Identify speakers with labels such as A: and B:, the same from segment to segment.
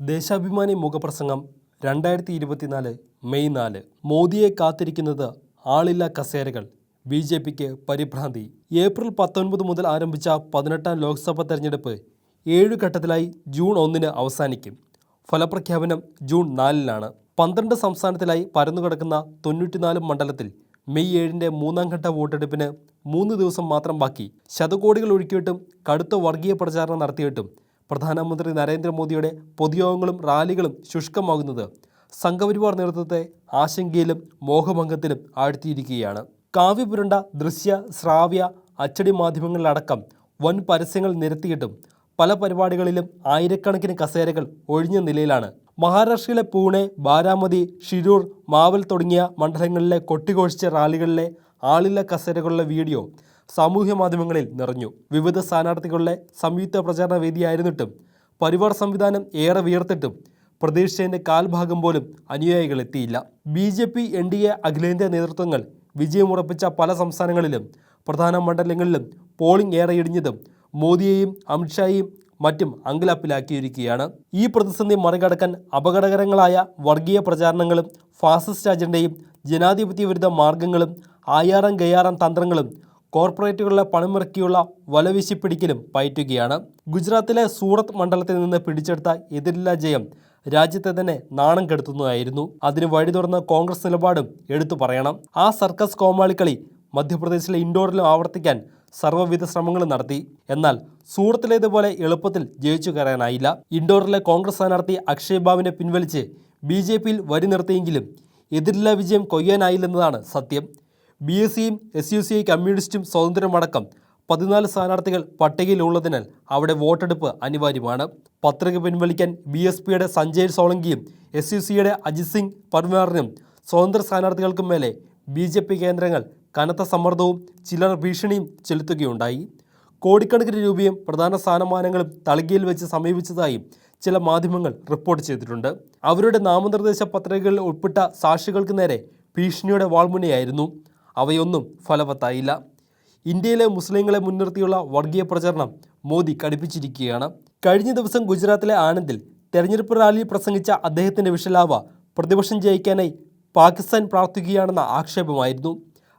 A: ദേശാഭിമാനി മുഖപ്രസംഗം 2024 മെയ് 4. മോദിയെ കാത്തിരിക്കുന്നത് ആളില്ല കസേരകൾ. BJPക്ക് പരിഭ്രാന്തി. ഏപ്രിൽ 19 മുതൽ ആരംഭിച്ച 18ാം ലോക്സഭാ തെരഞ്ഞെടുപ്പ് 7 ഘട്ടത്തിലായി ജൂൺ 1 അവസാനിക്കും. ഫലപ്രഖ്യാപനം ജൂൺ 4 12 സംസ്ഥാനത്തിലായി പരന്നുകിടക്കുന്ന 94 മണ്ഡലത്തിൽ മെയ് 7 മൂന്നാം ഘട്ട വോട്ടെടുപ്പിന് 3 ദിവസം മാത്രം ബാക്കി. ശതകോടികൾ ഒഴുക്കിയിട്ടും കടുത്ത വർഗീയ പ്രചാരണം നടത്തിയിട്ടും പ്രധാനമന്ത്രി നരേന്ദ്രമോദിയുടെ പൊതുയോഗങ്ങളും റാലികളും ശുഷ്കമാകുന്നത് സംഘപരിവാർ നേതൃത്വത്തെ ആശങ്കയിലും മോഹഭംഗത്തിലും ആഴ്ത്തിയിരിക്കുകയാണ്. കാവ്യപുരണ്ട ദൃശ്യ ശ്രാവ്യ അച്ചടി മാധ്യമങ്ങളിലടക്കം വൻ പരസ്യങ്ങൾ നിരത്തിയിട്ടും പല പരിപാടികളിലും ആയിരക്കണക്കിന് കസേരകൾ ഒഴിഞ്ഞ നിലയിലാണ്. മഹാരാഷ്ട്രയിലെ പൂനെ, ബാരാമതി, ഷിരൂർ, മാവൽ തുടങ്ങിയ മണ്ഡലങ്ങളിലെ കൊട്ടിഘോഷിച്ച റാലികളിലെ ആളില്ല കസേരകളുടെ വീഡിയോ സാമൂഹ്യ മാധ്യമങ്ങളിൽ നിറഞ്ഞു. വിവിധ സ്ഥാനാർത്ഥികളുടെ സംയുക്ത പ്രചാരണ വേദിയായിരുന്നിട്ടും പരിവാർ സംവിധാനം ഏറെ വിയർത്തിട്ടും പ്രതീക്ഷിച്ചതിൻ്റെ കാൽഭാഗം പോലും അനുയായികൾ എത്തിയില്ല. BJP NDA അഖിലേന്ത്യാ നേതൃത്വങ്ങൾ വിജയമുറപ്പിച്ച പല സംസ്ഥാനങ്ങളിലും പ്രധാന മണ്ഡലങ്ങളിലും പോളിംഗ് ഏറെ ഇടിഞ്ഞതും മോദിയെയും അമിത്ഷായെയും മറ്റും അങ്കലാപ്പിലാക്കിയിരിക്കുകയാണ്. ഈ പ്രതിസന്ധി മറികടക്കാൻ അപകടകരങ്ങളായ വർഗീയ പ്രചാരണങ്ങളും ഫാസിസ്റ്റ് അജണ്ടയും ജനാധിപത്യ വിരുദ്ധ മാർഗങ്ങളും ആയാറാം ഗയാറാം തന്ത്രങ്ങളും കോർപ്പറേറ്റുകളുടെ പണമിറക്കിയുള്ള വലവീശിപ്പിടിക്കലും പയറ്റുകയാണ്. ഗുജറാത്തിലെ സൂറത്ത് മണ്ഡലത്തിൽ നിന്ന് പിടിച്ചെടുത്ത എതിരില്ലാ ജയം രാജ്യത്തെ തന്നെ നാണം കെടുത്തുന്നതായിരുന്നു. അതിന് വഴി തുറന്ന കോൺഗ്രസ് നിലപാടും എടുത്തു പറയണം. ആ സർക്കസ് കോമാളിക്കളി മധ്യപ്രദേശിലെ ഇൻഡോറിലും ആവർത്തിക്കാൻ സർവ്വവിധ ശ്രമങ്ങളും നടത്തി. എന്നാൽ സൂറത്തിലേതുപോലെ എളുപ്പത്തിൽ ജയിച്ചു കയറാനായില്ല. ഇൻഡോറിലെ കോൺഗ്രസ് സ്ഥാനാർത്ഥി അക്ഷയ് ബാബുവിനെ പിൻവലിച്ച് BJPയിൽ വരി നിർത്തിയെങ്കിലും എതിരില്ലാ വിജയം കൊയ്യാനായില്ലെന്നതാണ് സത്യം. BSCയും SUCI കമ്മ്യൂണിസ്റ്റും സ്വതന്ത്രമടക്കം 14 സ്ഥാനാർത്ഥികൾ പട്ടികയിലുള്ളതിനാൽ അവിടെ വോട്ടെടുപ്പ് അനിവാര്യമാണ്. പത്രിക പിൻവലിക്കാൻ BSPയുടെ സഞ്ജയ് സോളങ്കിയും SUCയുടെ അജിത് സിംഗ് പർവാറിനും സ്വതന്ത്ര സ്ഥാനാർത്ഥികൾക്കും മേലെ BJP കേന്ദ്രങ്ങൾ കനത്ത സമ്മർദ്ദവും ചിലർ ഭീഷണിയും ചെലുത്തുകയുണ്ടായി. കോടിക്കണക്കിന് രൂപയും പ്രധാന സ്ഥാനമാനങ്ങളും തളികയിൽ വെച്ച് സമീപിച്ചതായും ചില മാധ്യമങ്ങൾ റിപ്പോർട്ട് ചെയ്തിട്ടുണ്ട്. അവരുടെ നാമനിർദ്ദേശ പത്രികകളിൽ ഉൾപ്പെട്ട സാക്ഷികൾക്ക് നേരെ ഭീഷണിയുടെ വാൾമുനയായിരുന്നു. അവയൊന്നും ഫലവത്തായില്ല. ഇന്ത്യയിലെ മുസ്ലിങ്ങളെ മുൻനിർത്തിയുള്ള വർഗീയ പ്രചരണം മോദി കടുപ്പിച്ചിരിക്കുകയാണ്. കഴിഞ്ഞ ദിവസം ഗുജറാത്തിലെ ആനന്ദിൽ തെരഞ്ഞെടുപ്പ് റാലിയിൽ പ്രസംഗിച്ച അദ്ദേഹത്തിൻ്റെ വിഷലാവ പ്രതിപക്ഷം ജയിക്കാനായി പാകിസ്ഥാൻ പ്രാർത്ഥിക്കുകയാണെന്ന ആക്ഷേപമായിരുന്നു.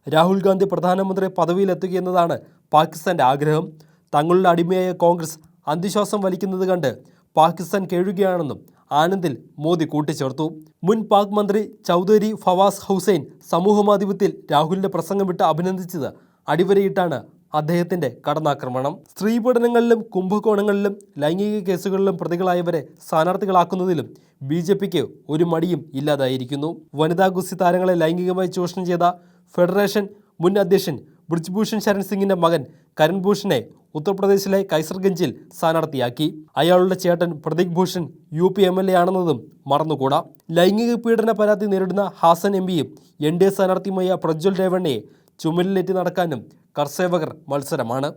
A: രാഹുൽ ഗാന്ധി പ്രധാനമന്ത്രി പദവിയിലെത്തുകയെന്നതാണ് പാകിസ്ഥാൻ്റെ ആഗ്രഹം. തങ്ങളുടെ അടിമയായ കോൺഗ്രസ് അന്ത്യശ്വാസം വലിക്കുന്നത് കണ്ട് പാകിസ്ഥാൻ കേഴുകയാണെന്നും ആനന്ദിൽ മോദി കൂട്ടിച്ചേർത്തു. മുൻ പാക് മന്ത്രി ചൗധരി ഫവാസ് ഹുസൈൻ സമൂഹമാധ്യമത്തിൽ രാഹുലിൻ്റെ പ്രസംഗം വിട്ട് അഭിനന്ദിച്ചത് അടിവരയിട്ടാണ് അദ്ദേഹത്തിൻ്റെ കടന്നാക്രമണം. സ്ത്രീപീഡനങ്ങളിലും കുംഭകോണങ്ങളിലും ലൈംഗിക കേസുകളിലും പ്രതികളായവരെ സ്ഥാനാർത്ഥികളാക്കുന്നതിലും BJPക്ക് ഒരു മടിയും ഇല്ലാതായിരിക്കുന്നു. വനിതാ ഗുസ്തി താരങ്ങളെ ലൈംഗികമായി ചൂഷണം ചെയ്ത ഫെഡറേഷൻ മുൻ അധ്യക്ഷൻ ബ്രിജ്ഭൂഷൺ ശരൺ സിംഗിൻ്റെ മകൻ കരൺ ഭൂഷണെ ഉത്തർപ്രദേശിലെ കൈസർഗഞ്ചിൽ സ്ഥാനാർത്ഥിയാക്കി. അയാളുടെ ചേട്ടൻ പ്രതീക് ഭൂഷൺ UP MLA ആണെന്നതും മറന്നുകൂടാ. ലൈംഗിക പീഡന പരാതി നേരിടുന്ന ഹാസൻ MPയും NDA സ്ഥാനാർത്ഥിയുമായ പ്രജ്വൽ രേവണ്ണയെ ചുമലിലേറ്റി നടക്കാനും കർസേവകർ മത്സരമാണ്.